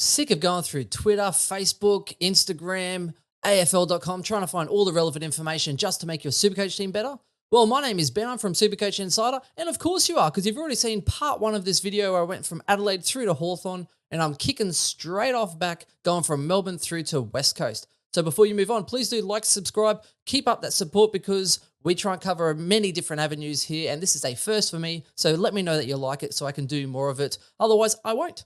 Sick of going through Twitter, Facebook, Instagram, AFL.com, trying to find all the relevant information just to make your Supercoach team better? Well, my name is Ben. I'm from Supercoach Insider, and of course you are, because you've already seen part one of this video where I went from Adelaide through to Hawthorn, and I'm kicking straight off back, going from Melbourne through to West Coast. So before you move on, please do like, subscribe, keep up that support, because we try and cover many different avenues here, and this is a first for me, so let me know that you like it so I can do more of it. Otherwise, I won't.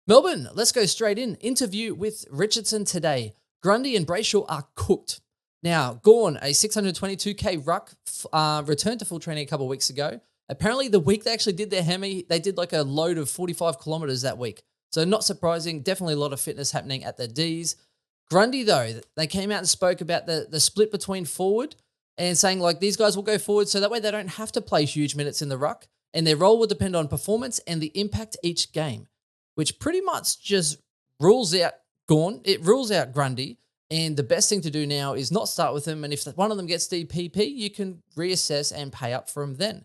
Melbourne, let's go straight in. Interview with Richardson today. Grundy and Brayshaw are cooked. Now, Gawn, a 622k ruck, returned to full training a couple of weeks ago. Apparently, the week they actually did their hemi, they did like a load of 45 kilometers that week. So not surprising, definitely a lot of fitness happening at the Dees. Grundy, though, they came out and spoke about the split between forward and saying like these guys will go forward so that way they don't have to play huge minutes in the ruck and their role will depend on performance and the impact each game, which pretty much just rules out Gawn. It rules out Grundy. And the best thing to do now is not start with them. And if one of them gets DPP, you can reassess and pay up for them then.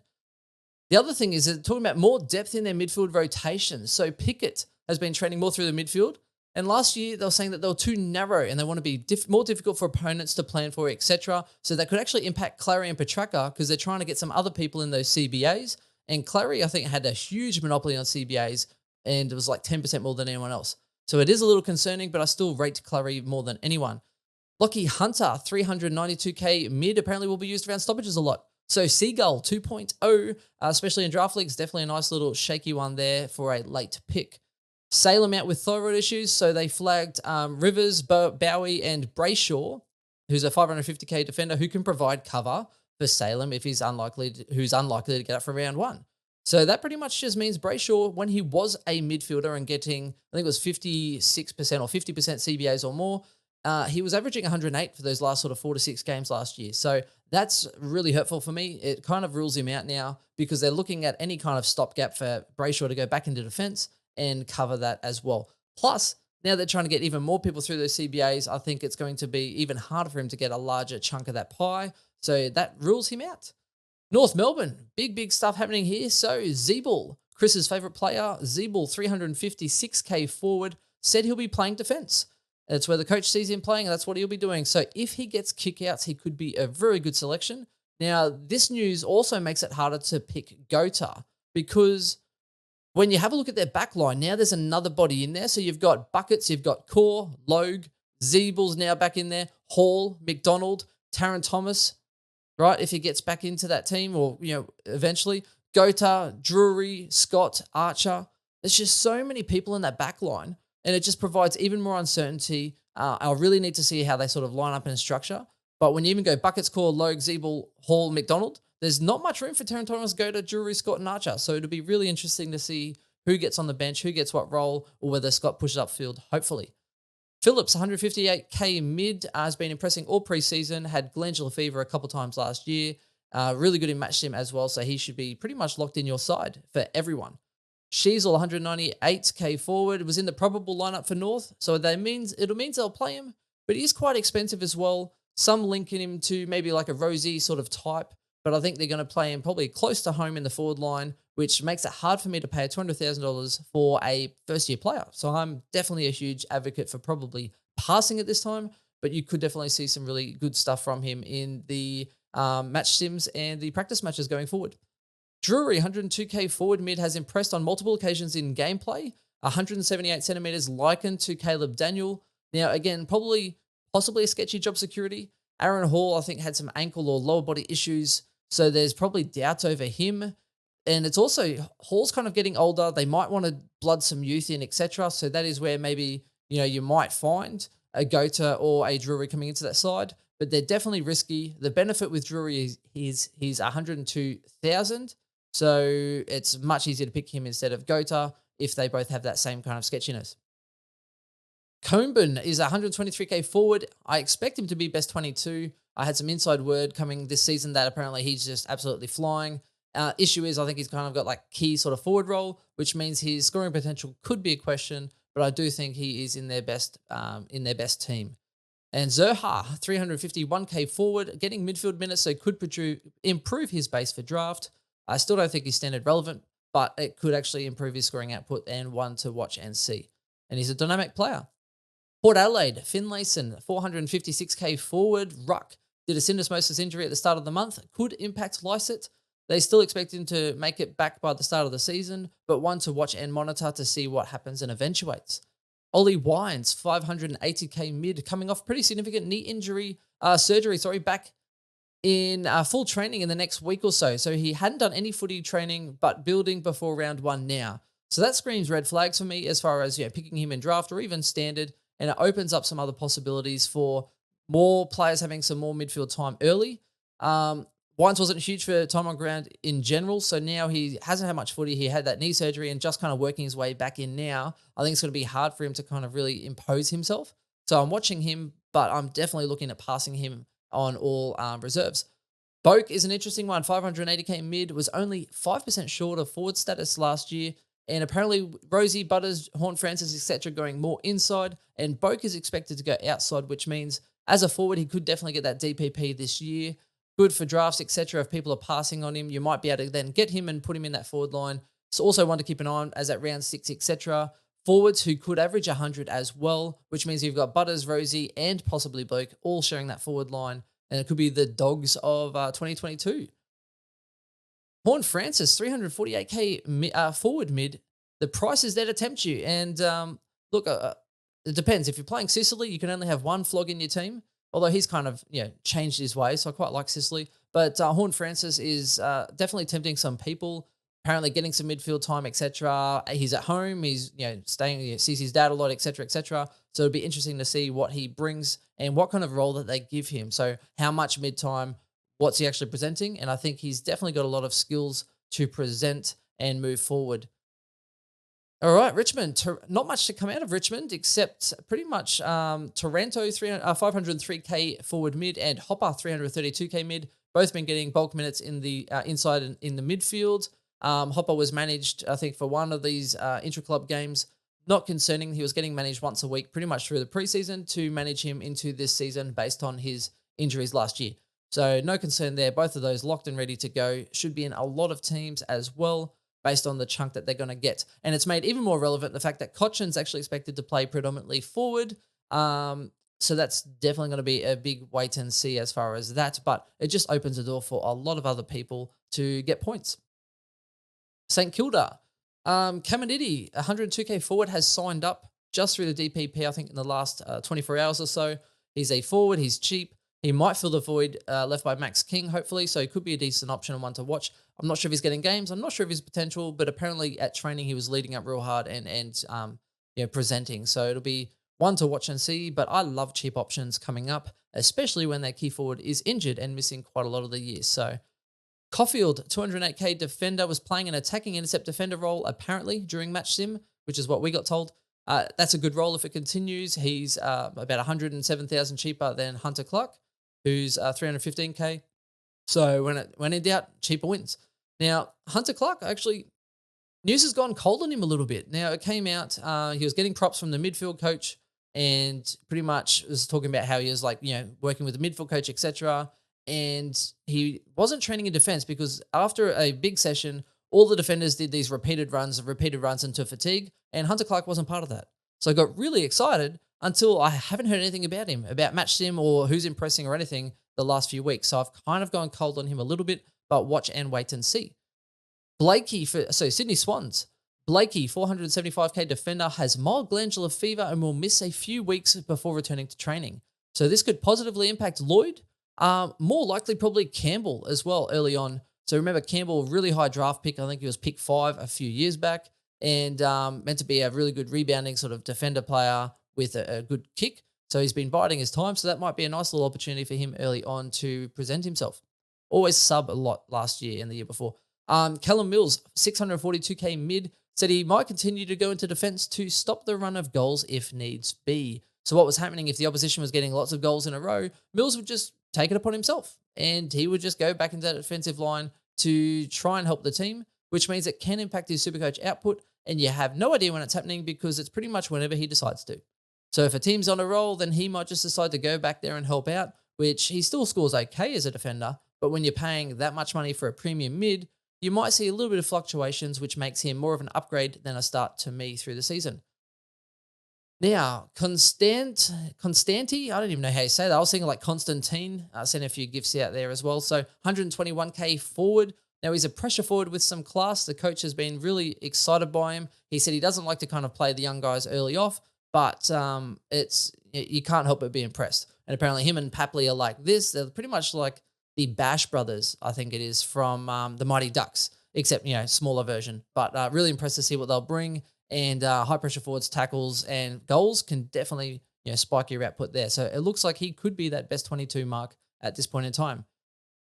The other thing is that talking about more depth in their midfield rotation. So Pickett has been training more through the midfield. And last year, they were saying that they were too narrow and they want to be more difficult for opponents to plan for, etc. So that could actually impact Clary and Petrarca because they're trying to get some other people in those CBAs. And Clary, I think, had a huge monopoly on CBAs and it was like 10% more than anyone else. So it is a little concerning, but I still rate Clary more than anyone. Lockie Hunter, 392k mid, apparently will be used around stoppages a lot. So Seagull 2.0, especially in draft leagues, definitely a nice little shaky one there for a late pick. Salem out with thyroid issues, so they flagged Rivers, Bowie, and Brayshaw, who's a 550k defender who can provide cover for Salem if who's unlikely to get up for round one. So that pretty much just means Brayshaw, when he was a midfielder and getting, I think it was 56% or 50% CBAs or more, he was averaging 108 for those last sort of 4 to 6 games last year. So that's really hurtful for me. It kind of rules him out now because they're looking at any kind of stopgap for Brayshaw to go back into defense and cover that as well. Plus, now they're trying to get even more people through those CBAs. I think it's going to be even harder for him to get a larger chunk of that pie. So that rules him out. North Melbourne, big stuff happening here. So Zeeble, Chris's favourite player, Zeeble, 356k forward, said he'll be playing defence. That's where the coach sees him playing, and that's what he'll be doing. So if he gets kickouts, he could be a very good selection. Now, this news also makes it harder to pick Gota because when you have a look at their back line, now there's another body in there. So you've got Buckets, you've got Core, Logue, Zeeble's now back in there, Hall, McDonald, Taron Thomas, right? If he gets back into that team or, eventually, Gota, Drury, Scott, Archer. There's just so many people in that back line, and it just provides even more uncertainty. I really need to see how they sort of line up in a structure. But when you even go Buckets, Core, Logue, Zeeble, Hall, McDonald, there's not much room for Taron Thomas, Gota, Drury, Scott, and Archer. So it'll be really interesting to see who gets on the bench, who gets what role, or whether Scott pushes upfield, hopefully. Phillips, 158k mid, has been impressing all preseason, had glandular fever a couple times last year. Really good in match sim as well, so he should be pretty much locked in your side for everyone. Sheasel, 198k forward, was in the probable lineup for North, so it'll means they'll play him, but he is quite expensive as well. Some linking him to maybe like a Rosie sort of type, but I think they're going to play him probably close to home in the forward line, which makes it hard for me to pay $200,000 for a first-year player. So I'm definitely a huge advocate for probably passing at this time, but you could definitely see some really good stuff from him in the match sims and the practice matches going forward. Drury, 102k forward mid, has impressed on multiple occasions in gameplay. 178 centimeters, likened to Caleb Daniel. Now, again, possibly a sketchy job security. Aaron Hall, I think, had some ankle or lower body issues, so there's probably doubts over him. And it's also, Hall's kind of getting older. They might want to blood some youth in, etc. So that is where maybe, you might find a Gota or a Drury coming into that side, but they're definitely risky. The benefit with Drury is he's 102,000. So it's much easier to pick him instead of Gota if they both have that same kind of sketchiness. Coburn is 123k forward. I expect him to be best 22. I had some inside word coming this season that apparently he's just absolutely flying. Issue is I think he's kind of got like key sort of forward role, which means his scoring potential could be a question, but I do think he is in their best team. And Zerha, 351k forward, getting midfield minutes, so could improve his base for draft. I still don't think he's standard relevant, but it could actually improve his scoring output and one to watch and see. and he's a dynamic player. Port Adelaide, Finlayson, 456k forward, ruck, did a syndesmosis injury at the start of the month, could impact Lycett. They still expect him to make it back by the start of the season, but one to watch and monitor to see what happens and eventuates. Ollie Wines, 580k mid, coming off pretty significant knee surgery, back in full training in the next week or so. So he hadn't done any footy training, but building before round one now. So that screams red flags for me as far as picking him in draft or even standard, and it opens up some other possibilities for more players having some more midfield time early. Wines wasn't huge for time on ground in general, so now he hasn't had much footy. He had that knee surgery and just kind of working his way back in now. I think it's going to be hard for him to kind of really impose himself. So I'm watching him, but I'm definitely looking at passing him on all reserves. Boak is an interesting one. 580k mid, was only 5% short of forward status last year. And apparently Rosie, Butters, Horn-Francis, etc. going more inside. And Boak is expected to go outside, which means as a forward, he could definitely get that DPP this year. Good for drafts, etc. If people are passing on him, you might be able to then get him and put him in that forward line. It's also one to keep an eye on as at round 6, etc. Forwards who could average 100 as well, which means you've got Butters, Rosie, and possibly Boak all sharing that forward line. And it could be the Dogs of 2022. Horn-Francis, 348k forward mid. The price is there to tempt you. And look, it depends. If you're playing Sicily, you can only have one flog in your team. Although he's kind of changed his ways, so I quite like Sicily. But Horn-Francis is definitely tempting some people. Apparently getting some midfield time, etc. He's at home. He's staying, sees his dad a lot, etc., etc. So it'd be interesting to see what he brings and what kind of role that they give him. So how much mid time, what's he actually presenting? And I think he's definitely got a lot of skills to present and move forward. All right, Richmond. Not much to come out of Richmond except pretty much Taranto, 503k forward mid, and Hopper, 332k mid. Both been getting bulk minutes in the inside and in the midfield. Hopper was managed, I think, for one of these intra-club games. Not concerning. He was getting managed once a week pretty much through the preseason to manage him into this season based on his injuries last year. So no concern there. Both of those locked and ready to go. Should be in a lot of teams as well, based on the chunk that they're going to get. And it's made even more relevant the fact that Cochin's actually expected to play predominantly forward. So that's definitely going to be a big wait and see as far as that. But it just opens the door for a lot of other people to get points. St Kilda. Caminiti, 102k forward, has signed up just through the DPP, I think, in the last 24 hours or so. He's a forward. He's cheap. He might fill the void left by Max King, hopefully, so he could be a decent option and one to watch. I'm not sure if he's getting games. I'm not sure of his potential, but apparently at training he was leading up real hard and presenting. So it'll be one to watch and see, but I love cheap options coming up, especially when their key forward is injured and missing quite a lot of the year. So Caulfield, 208k defender, was playing an attacking intercept defender role apparently during match sim, which is what we got told. That's a good role if it continues. He's about 107,000 cheaper than Hunter Clark, who's 315k. So when in doubt, cheaper wins. Now, Hunter Clark, actually, news has gone cold on him a little bit. Now, it came out, he was getting props from the midfield coach and pretty much was talking about how he was working with the midfield coach, etc. And he wasn't training in defense because after a big session, all the defenders did these repeated runs into fatigue, and Hunter Clark wasn't part of that. So I got really excited until I haven't heard anything about him, about match sim or who's impressing or anything the last few weeks. So I've kind of gone cold on him a little bit, but watch and wait and see. Blakey, Sydney Swans. Blakey, 475k defender, has mild glandular fever and will miss a few weeks before returning to training. So this could positively impact Lloyd. More likely probably Campbell as well early on. So remember Campbell, really high draft pick. I think he was pick 5 a few years back and meant to be a really good rebounding sort of defender player with a good kick. So he's been biding his time. So that might be a nice little opportunity for him early on to present himself. Always sub a lot last year and the year before. Callum Mills, 642k mid, said he might continue to go into defense to stop the run of goals if needs be. So what was happening if the opposition was getting lots of goals in a row, Mills would just take it upon himself and he would just go back into that defensive line to try and help the team, which means it can impact his Supercoach output and you have no idea when it's happening because it's pretty much whenever he decides to. So if a team's on a roll, then he might just decide to go back there and help out, which he still scores okay as a defender, but when you're paying that much money for a premium mid, you might see a little bit of fluctuations, which makes him more of an upgrade than a start to me through the season. Now, Constanti, I don't even know how you say that. I was thinking like Constantine. I sent a few gifts out there as well. So 121K forward. Now, he's a pressure forward with some class. The coach has been really excited by him. He said he doesn't like to kind of play the young guys early off, but you can't help but be impressed. And apparently him and Papley are like this. They're pretty much like the Bash brothers, I think it is, from the Mighty Ducks, except, smaller version. But really impressed to see what they'll bring. And high pressure forwards, tackles, and goals can definitely spike your output there. So it looks like he could be that best 22 mark at this point in time.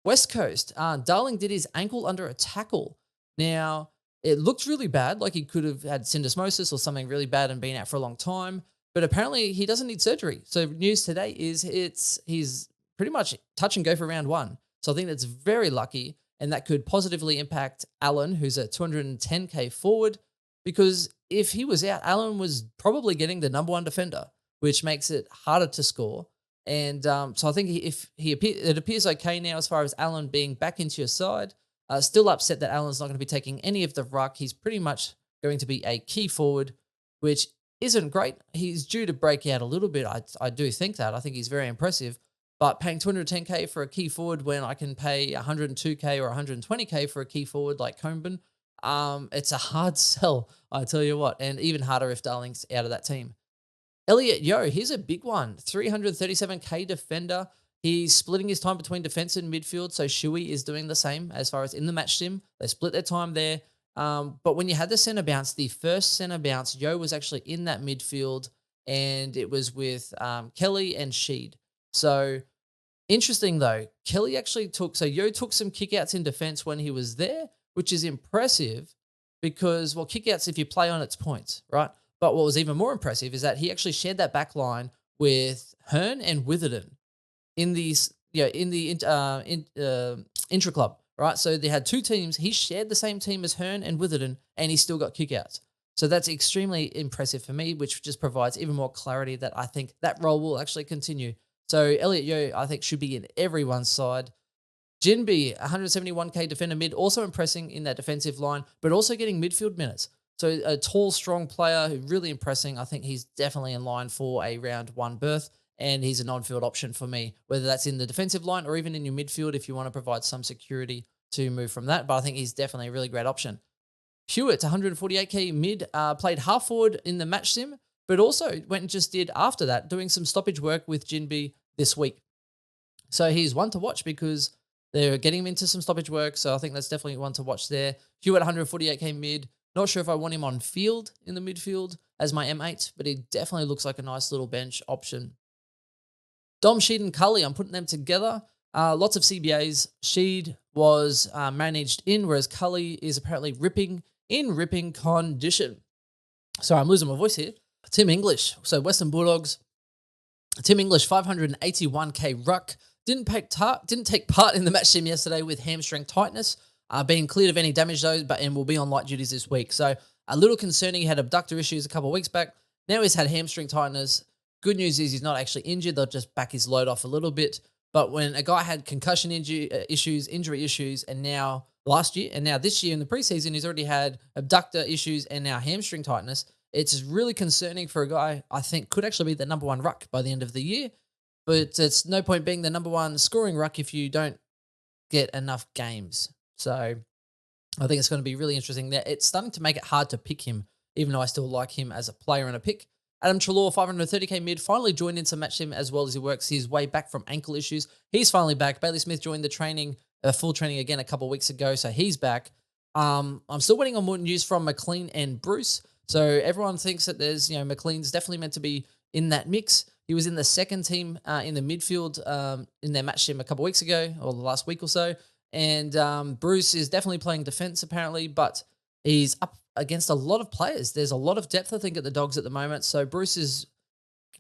West Coast, Darling did his ankle under a tackle. Now, it looked really bad, like he could have had syndesmosis or something really bad and been out for a long time. But apparently he doesn't need surgery. So news today is he's pretty much touch and go for round 1. So I think that's very lucky, and that could positively impact Allen, who's a 210K forward, because if he was out, Allen was probably getting the number 1 defender, which makes it harder to score. And so I think it appears okay now as far as Allen being back into your side. Still upset that Allen's not going to be taking any of the ruck. He's pretty much going to be a key forward, which isn't great. He's due to break out a little bit. I do think that. I think he's very impressive. But paying 210K for a key forward when I can pay 102K or 120K for a key forward like Combin, it's a hard sell, I tell you what, and even harder if Darling's out of that team. Elliot Yeo, here's a big one, 337K defender. He's splitting his time between defense and midfield, so Shuey is doing the same as far as in the match sim. They split their time there. But when you had the centre bounce, the first centre bounce, Yeo was actually in that midfield, and it was with Kelly and Sheed. So interesting though, Kelly actually Yeo took some kickouts in defense when he was there, which is impressive because, kickouts, if you play on, it's points, right? But what was even more impressive is that he actually shared that back line with Hearn and Witherden in the intra club, right? So they had 2 teams. He shared the same team as Hearn and Witherden, and he still got kickouts. So that's extremely impressive for me, which just provides even more clarity that I think that role will actually continue. So Elliot Yeo, I think, should be in everyone's side. Jinby, 171K defender mid, also impressing in that defensive line, but also getting midfield minutes. So a tall, strong player who really impressing. I think he's definitely in line for a round 1 berth, and he's an on-field option for me, whether that's in the defensive line or even in your midfield if you want to provide some security to move from that. But I think he's definitely a really great option. Hewitt, 148K mid, played half forward in the match sim, but also went and just did after that, doing some stoppage work with Jinby this week. So he's one to watch because they're getting him into some stoppage work. So I think that's definitely one to watch there. Hewitt, 148K mid. Not sure if I want him on field in the midfield as my M8, but he definitely looks like a nice little bench option. Dom, Sheed, and Cully, I'm putting them together. Lots of CBAs. Sheed was managed in, whereas Cully is apparently ripping condition. Sorry, I'm losing my voice here. Tim English. So Western Bulldogs. Tim English, 581K ruck. Didn't take part in the match sim yesterday with hamstring tightness. Being cleared of any damage though, and will be on light duties this week. So a little concerning. He had abductor issues a couple of weeks back. Now he's had hamstring tightness. Good news is he's not actually injured. They'll just back his load off a little bit. But when a guy had concussion injury issues, and now last year, and now this year in the preseason, he's already had abductor issues and now hamstring tightness. It's really concerning for a guy I think could actually be the number 1 ruck by the end of the year. But it's no point being the number 1 scoring ruck if you don't get enough games. So I think it's going to be really interesting. It's starting to make it hard to pick him, even though I still like him as a player and a pick. Adam Treloar, 530K mid, finally joined into match sim as well as he works his way back from ankle issues. He's finally back. Bailey Smith joined the training, full training again a couple of weeks ago, so he's back. I'm still waiting on more news from McLean and Bruce. So everyone thinks that there's, McLean's definitely meant to be in that mix. He was in the second team in the midfield in their match sim a couple of weeks ago, or the last week or so. And Bruce is definitely playing defense apparently, but he's up against a lot of players. There's a lot of depth, I think, at the Dogs at the moment. So Bruce is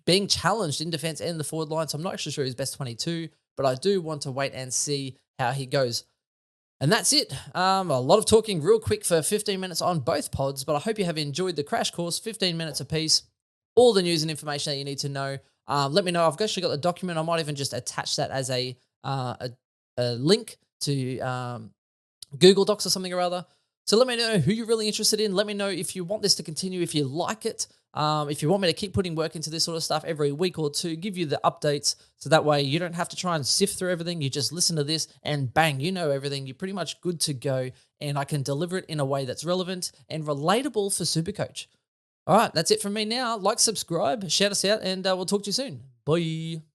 being challenged in defense and the forward line. So I'm not actually sure he's best 22, but I do want to wait and see how he goes. And that's it. A lot of talking real quick for 15 minutes on both pods, but I hope you have enjoyed the crash course, 15 minutes apiece, all the news and information that you need to know. Let me know. I've actually got the document. I might even just attach that as a link to Google Docs or something or other. So let me know who you're really interested in. Let me know if you want this to continue, if you like it. If you want me to keep putting work into this sort of stuff every week or two, give you the updates so that way you don't have to try and sift through everything. You just listen to this and bang, you know everything. You're pretty much good to go, and I can deliver it in a way that's relevant and relatable for Supercoach. All right, that's it from me now. Like, subscribe, shout us out, and we'll talk to you soon. Bye.